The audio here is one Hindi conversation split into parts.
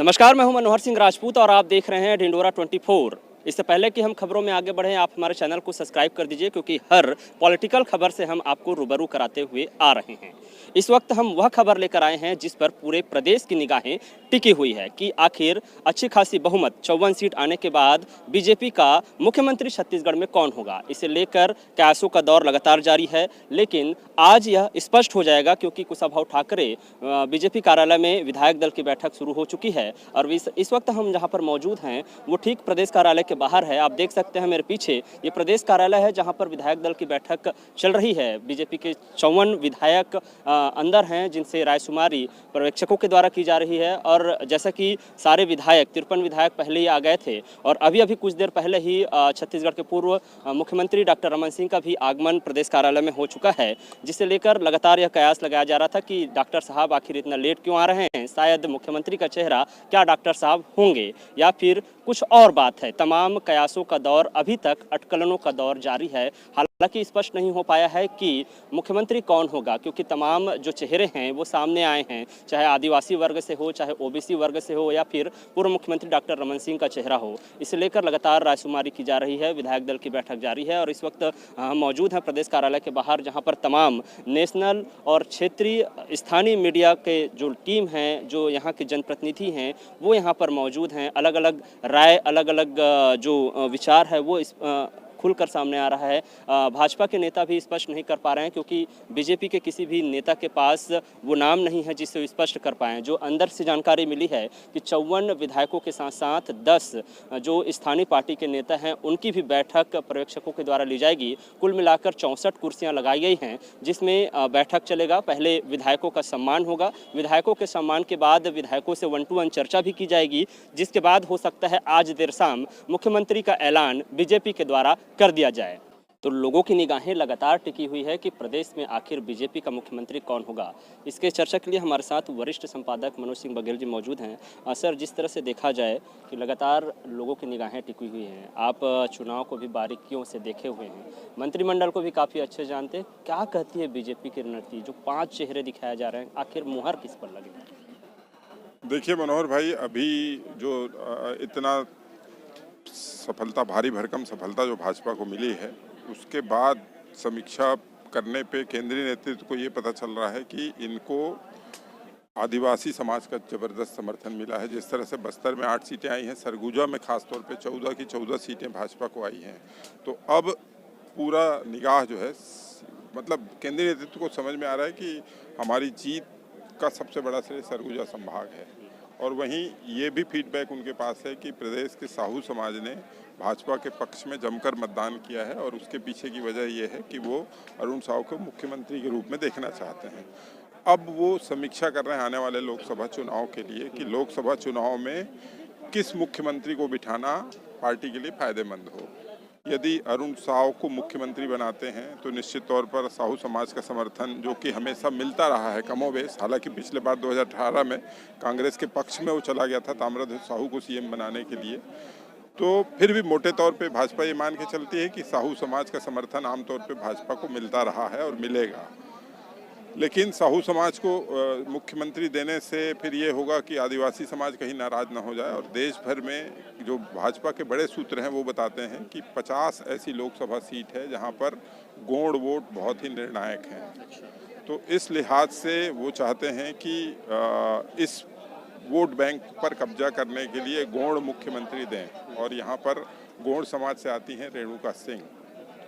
नमस्कार, मैं हूं मनोहर सिंह राजपूत और आप देख रहे हैं ढिंडोरा 24। इससे पहले कि हम खबरों में आगे बढ़ें, आप हमारे चैनल को सब्सक्राइब कर दीजिए क्योंकि हर पॉलिटिकल खबर से हम आपको रूबरू कराते हुए आ रहे हैं। इस वक्त हम वह खबर लेकर आए हैं जिस पर पूरे प्रदेश की निगाहें टिकी हुई है कि आखिर अच्छी खासी बहुमत 54 सीट आने के बाद बीजेपी का मुख्यमंत्री छत्तीसगढ़ में कौन होगा। इसे लेकर कयासों का दौर लगातार जारी है, लेकिन आज यह स्पष्ट हो जाएगा क्योंकि कुशाभाऊ ठाकरे बीजेपी कार्यालय में विधायक दल की बैठक शुरू हो चुकी है। और इस वक्त हम जहां पर मौजूद हैं वो ठीक प्रदेश कार्यालय के बाहर है। आप देख सकते हैं मेरे पीछे ये प्रदेश कार्यालय है जहां पर विधायक दल की बैठक चल रही है। बीजेपी के 54 विधायक अंदर हैं जिनसे रायशुमारी पर्यवेक्षकों के द्वारा की जा रही है। और जैसा कि सारे विधायक 53 विधायक पहले ही आ गए थे और अभी कुछ देर पहले ही छत्तीसगढ़ के पूर्व मुख्यमंत्री डॉक्टर रमन सिंह का भी आगमन प्रदेश कार्यालय में हो चुका है, जिसे लेकर लगातार यह कयास लगाया जा रहा था कि डॉक्टर साहब आखिर इतना लेट क्यों आ रहे हैं। शायद मुख्यमंत्री का चेहरा क्या डॉक्टर साहब होंगे या फिर कुछ और बात है। तमाम कयासों का दौर अभी तक, अटकलों का दौर जारी है। हालांकि स्पष्ट नहीं हो पाया है कि मुख्यमंत्री कौन होगा क्योंकि तमाम जो चेहरे हैं वो सामने आए हैं, चाहे आदिवासी वर्ग से हो, चाहे ओबीसी वर्ग से हो या फिर पूर्व मुख्यमंत्री डॉक्टर रमन सिंह का चेहरा हो। इसे लेकर लगातार रायशुमारी की जा रही है, विधायक दल की बैठक जारी है। और इस वक्त हम मौजूद हैं प्रदेश कार्यालय के बाहर जहाँ पर तमाम नेशनल और क्षेत्रीय स्थानीय मीडिया के जो टीम हैं, जो यहाँ के जनप्रतिनिधि हैं, वो यहाँ पर मौजूद हैं। अलग अलग राय, अलग अलग जो विचार है वो खुलकर सामने आ रहा है। भाजपा के नेता भी स्पष्ट नहीं कर पा रहे हैं क्योंकि बीजेपी के किसी भी नेता के पास वो नाम नहीं है जिससे स्पष्ट कर पाएँ। जो अंदर से जानकारी मिली है कि 54 विधायकों के साथ साथ 10 जो स्थानीय पार्टी के नेता हैं उनकी भी बैठक पर्यवेक्षकों के द्वारा ली जाएगी। कुल मिलाकर 64 कुर्सियां लगाई गई हैं जिसमें बैठक चलेगा। पहले विधायकों का सम्मान होगा, विधायकों के सम्मान के बाद विधायकों से 1 टू 1 चर्चा भी की जाएगी, जिसके बाद हो सकता है आज देर शाम मुख्यमंत्री का ऐलान बीजेपी के द्वारा कर दिया जाए। तो लोगों की निगाहें लगातार टिकी हुई है कि प्रदेश में आखिर बीजेपी का मुख्यमंत्री कौन होगा। इसके चर्चा के लिए हमारे साथ वरिष्ठ संपादक मनोज सिंह बघेल जी मौजूद हैं। सर, जिस तरह से देखा जाए कि लगातार लोगों की निगाहें टिकी हुई हैं, आप चुनाव को भी बारीकियों से देखे हुए हैं, मंत्रिमंडल को भी काफ़ी अच्छे जानते हैं, क्या कहती है बीजेपी की रणनीति? जो 5 चेहरे दिखाए जा रहे हैं, आखिर मुहर किस पर लगेगा? देखिए मनोहर भाई, अभी जो इतना सफलता, भारी भरकम सफलता जो भाजपा को मिली है, उसके बाद समीक्षा करने पे केंद्रीय नेतृत्व को ये पता चल रहा है कि इनको आदिवासी समाज का जबरदस्त समर्थन मिला है। जिस तरह से बस्तर में 8 सीटें आई हैं, सरगुजा में खासतौर पे 14 की 14 सीटें भाजपा को आई हैं। तो अब पूरा निगाह जो है, मतलब केंद्रीय नेतृत्व को समझ में आ रहा है कि हमारी जीत का सबसे बड़ा श्रेय सरगुजा संभाग है। और वहीं ये भी फीडबैक उनके पास है कि प्रदेश के साहू समाज ने भाजपा के पक्ष में जमकर मतदान किया है और उसके पीछे की वजह ये है कि वो अरुण साव को मुख्यमंत्री के रूप में देखना चाहते हैं। अब वो समीक्षा कर रहे हैं आने वाले लोकसभा चुनाव के लिए कि लोकसभा चुनाव में किस मुख्यमंत्री को बिठाना पार्टी के लिए फायदेमंद हो। यदि अरुण साव को मुख्यमंत्री बनाते हैं तो निश्चित तौर पर साहू समाज का समर्थन, जो कि हमेशा मिलता रहा है कमोबेश, हालांकि पिछले बार 2018 में कांग्रेस के पक्ष में वो चला गया था ताम्रध्वज साहू को सीएम बनाने के लिए, तो फिर भी मोटे तौर पे भाजपा ये मान के चलती है कि साहू समाज का समर्थन आमतौर पे भाजपा को मिलता रहा है और मिलेगा। लेकिन साहू समाज को मुख्यमंत्री देने से फिर ये होगा कि आदिवासी समाज कहीं नाराज ना हो जाए। और देश भर में जो भाजपा के बड़े सूत्र हैं वो बताते हैं कि 50 ऐसी लोकसभा सीट है जहां पर गौड़ वोट बहुत ही निर्णायक हैं। तो इस लिहाज से वो चाहते हैं कि इस वोट बैंक पर कब्जा करने के लिए गौड़ मुख्यमंत्री दें। और यहाँ पर गौड़ समाज से आती हैं रेणुका सिंह,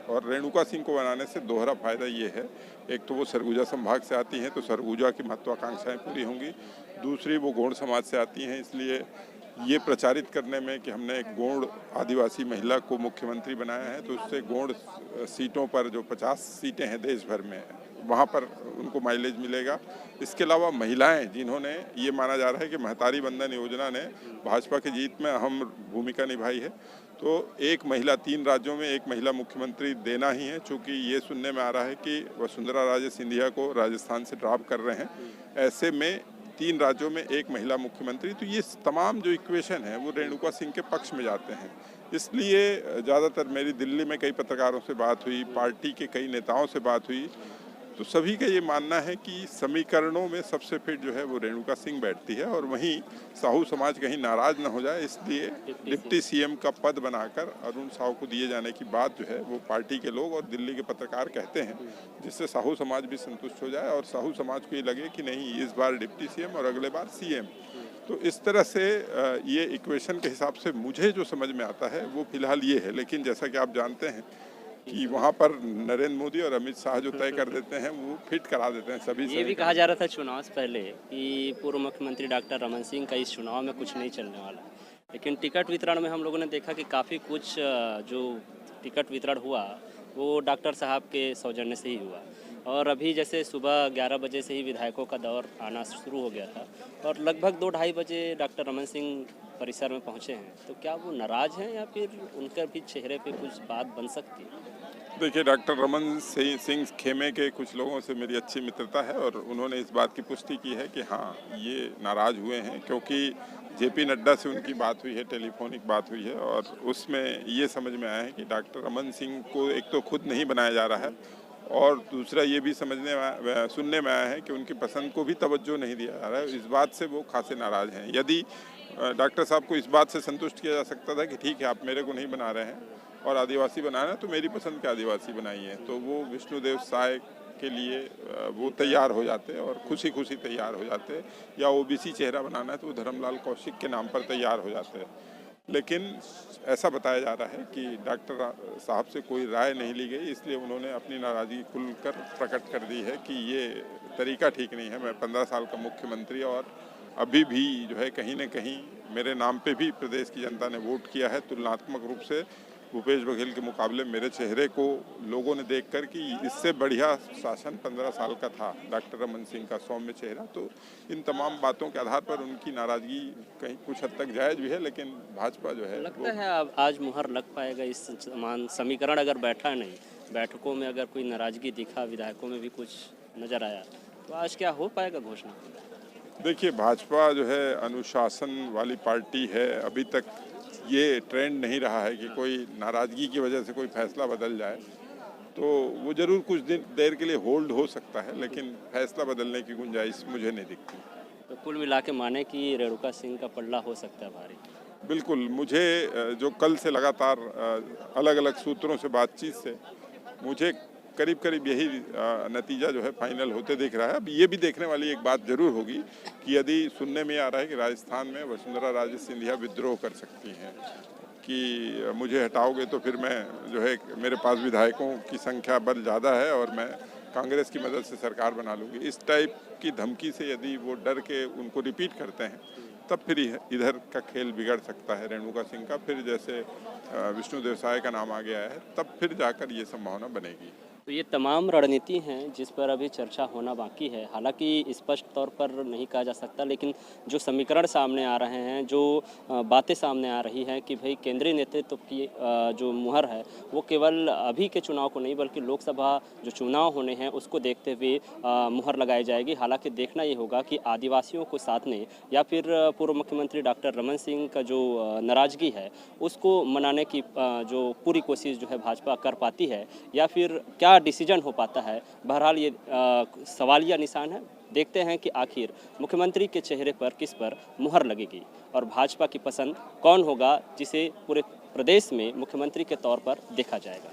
और रेणुका सिंह को बनाने से दोहरा फायदा ये है, एक तो वो सरगुजा संभाग से आती हैं तो सरगुजा की महत्वाकांक्षाएं पूरी होंगी, दूसरी वो गौड़ समाज से आती हैं, इसलिए ये प्रचारित करने में कि हमने एक गौड़ आदिवासी महिला को मुख्यमंत्री बनाया है तो उससे गौड़ सीटों पर जो 50 सीटें हैं देश भर में, वहाँ पर उनको माइलेज मिलेगा। इसके अलावा महिलाएं, जिन्होंने ये माना जा रहा है कि महतारी वंदन योजना ने भाजपा की जीत में अहम भूमिका निभाई है, तो एक महिला, 3 राज्यों में एक महिला मुख्यमंत्री देना ही है। चूँकि ये सुनने में आ रहा है कि वसुंधरा राजे सिंधिया को राजस्थान से ड्रॉप कर रहे हैं, ऐसे में 3 राज्यों में एक महिला मुख्यमंत्री, तो ये तमाम जो इक्वेशन है वो रेणुका सिंह के पक्ष में जाते हैं। इसलिए ज़्यादातर मेरी दिल्ली में कई पत्रकारों से बात हुई, पार्टी के कई नेताओं से बात हुई, तो सभी का ये मानना है कि समीकरणों में सबसे फिट जो है वो रेणुका सिंह बैठती है, और वहीं साहू समाज कहीं नाराज ना हो जाए इसलिए डिप्टी सीएम का पद बनाकर अरुण साहू को दिए जाने की बात जो है वो पार्टी के लोग और दिल्ली के पत्रकार कहते हैं, जिससे साहू समाज भी संतुष्ट हो जाए और साहू समाज को ये लगे कि नहीं, इस बार डिप्टी सीएम और अगले बार सीएम। तो इस तरह से ये इक्वेशन के हिसाब से मुझे जो समझ में आता है वो फिलहाल ये है। लेकिन जैसा कि आप जानते हैं कि वहाँ पर नरेंद्र मोदी और अमित शाह जो तय कर देते हैं वो फिट करा देते हैं सभी। ये भी कहा जा रहा था चुनाव से पहले कि पूर्व मुख्यमंत्री डॉक्टर रमन सिंह का इस चुनाव में कुछ नहीं चलने वाला, लेकिन टिकट वितरण में हम लोगों ने देखा कि काफ़ी कुछ जो टिकट वितरण हुआ वो डॉक्टर साहब के सौजन्य से ही हुआ। और अभी जैसे सुबह 11 बजे से ही विधायकों का दौर आना शुरू हो गया था और लगभग 2-2:30 बजे डॉक्टर रमन सिंह परिसर में पहुंचे हैं, तो क्या वो नाराज़ हैं या फिर उनके भी चेहरे पे कुछ बात बन सकती है? देखिए, डॉक्टर रमन सिंह खेमे के कुछ लोगों से मेरी अच्छी मित्रता है और उन्होंने इस बात की पुष्टि की है कि हाँ, ये नाराज़ हुए हैं, क्योंकि जेपी नड्डा से उनकी बात हुई है, टेलीफोनिक बात हुई है और उसमें ये समझ में आया है कि डॉक्टर रमन सिंह को एक तो खुद नहीं बनाया जा रहा है और दूसरा ये भी सुनने में आया है कि उनकी पसंद को भी तवज्जो नहीं दिया जा रहा है। इस बात से वो खासे नाराज़ हैं। यदि डॉक्टर साहब को इस बात से संतुष्ट किया जा सकता था कि ठीक है, आप मेरे को नहीं बना रहे हैं और आदिवासी बनाना है तो मेरी पसंद के आदिवासी बनाइए, तो वो विष्णुदेव साय के लिए वो तैयार हो जाते और खुशी खुशी तैयार हो जाते, या ओबीसी चेहरा बनाना है तो वो धर्मलाल कौशिक के नाम पर तैयार हो जाते हैं। लेकिन ऐसा बताया जा रहा है कि डॉक्टर साहब से कोई राय नहीं ली गई, इसलिए उन्होंने अपनी नाराज़गी खुलकर प्रकट कर दी है कि ये तरीका ठीक नहीं है। मैं 15 साल का मुख्यमंत्री और अभी भी जो है कहीं न कहीं मेरे नाम पे भी प्रदेश की जनता ने वोट किया है। तुलनात्मक रूप से भूपेश बघेल के मुकाबले मेरे चेहरे को लोगों ने देखकर कि इससे बढ़िया शासन 15 साल का था डॉक्टर रमन सिंह का सौम्य चेहरा, तो इन तमाम बातों के आधार पर उनकी नाराज़गी कहीं कुछ हद तक जायज़ भी है। लेकिन भाजपा जो है लगता है अब आज मुहर लग पाएगा इस समीकरण अगर बैठा नहीं, बैठकों में अगर कोई नाराज़गी दिखा, विधायकों में भी कुछ नज़र आया, तो आज क्या हो पाएगा घोषणा? देखिए, भाजपा जो है अनुशासन वाली पार्टी है। अभी तक ये ट्रेंड नहीं रहा है कि कोई नाराज़गी की वजह से कोई फैसला बदल जाए, तो वो ज़रूर कुछ देर के लिए होल्ड हो सकता है, लेकिन फैसला बदलने की गुंजाइश मुझे नहीं दिखती। तो कुल मिला के माने कि रेणुका सिंह का पल्ला हो सकता है भारी? बिल्कुल, मुझे जो कल से लगातार अलग अलग सूत्रों से बातचीत से मुझे करीब करीब यही नतीजा जो है फाइनल होते दिख रहा है। अब ये भी देखने वाली एक बात जरूर होगी कि यदि सुनने में आ रहा है कि राजस्थान में वसुंधरा राजे सिंधिया विद्रोह कर सकती हैं कि मुझे हटाओगे तो फिर मैं जो है, मेरे पास विधायकों की संख्या बल ज़्यादा है और मैं कांग्रेस की मदद से सरकार बना लूँगी, इस टाइप की धमकी से यदि वो डर के उनको रिपीट करते हैं, तब फिर इधर का खेल बिगड़ सकता है रेणुका सिंह का। फिर जैसे विष्णुदेव साय का नाम आ गया है, तब फिर जाकर ये संभावना बनेगी। तो ये तमाम रणनीति हैं जिस पर अभी चर्चा होना बाकी है। हालांकि स्पष्ट तौर पर नहीं कहा जा सकता, लेकिन जो समीकरण सामने आ रहे हैं, जो बातें सामने आ रही हैं कि भाई केंद्रीय नेतृत्व की जो मुहर है वो केवल अभी के चुनाव को नहीं बल्कि लोकसभा जो चुनाव होने हैं उसको देखते हुए मुहर लगाई जाएगी। हालांकि देखना ये होगा कि आदिवासियों को साधने या फिर पूर्व मुख्यमंत्री डॉक्टर रमन सिंह का जो नाराज़गी है उसको मनाने की जो पूरी कोशिश जो है भाजपा कर पाती है या फिर क्या डिसीजन हो पाता है। बहरहाल ये सवालिया निशान है। देखते हैं कि आखिर मुख्यमंत्री के चेहरे पर किस पर मुहर लगेगी और भाजपा की पसंद कौन होगा जिसे पूरे प्रदेश में मुख्यमंत्री के तौर पर देखा जाएगा।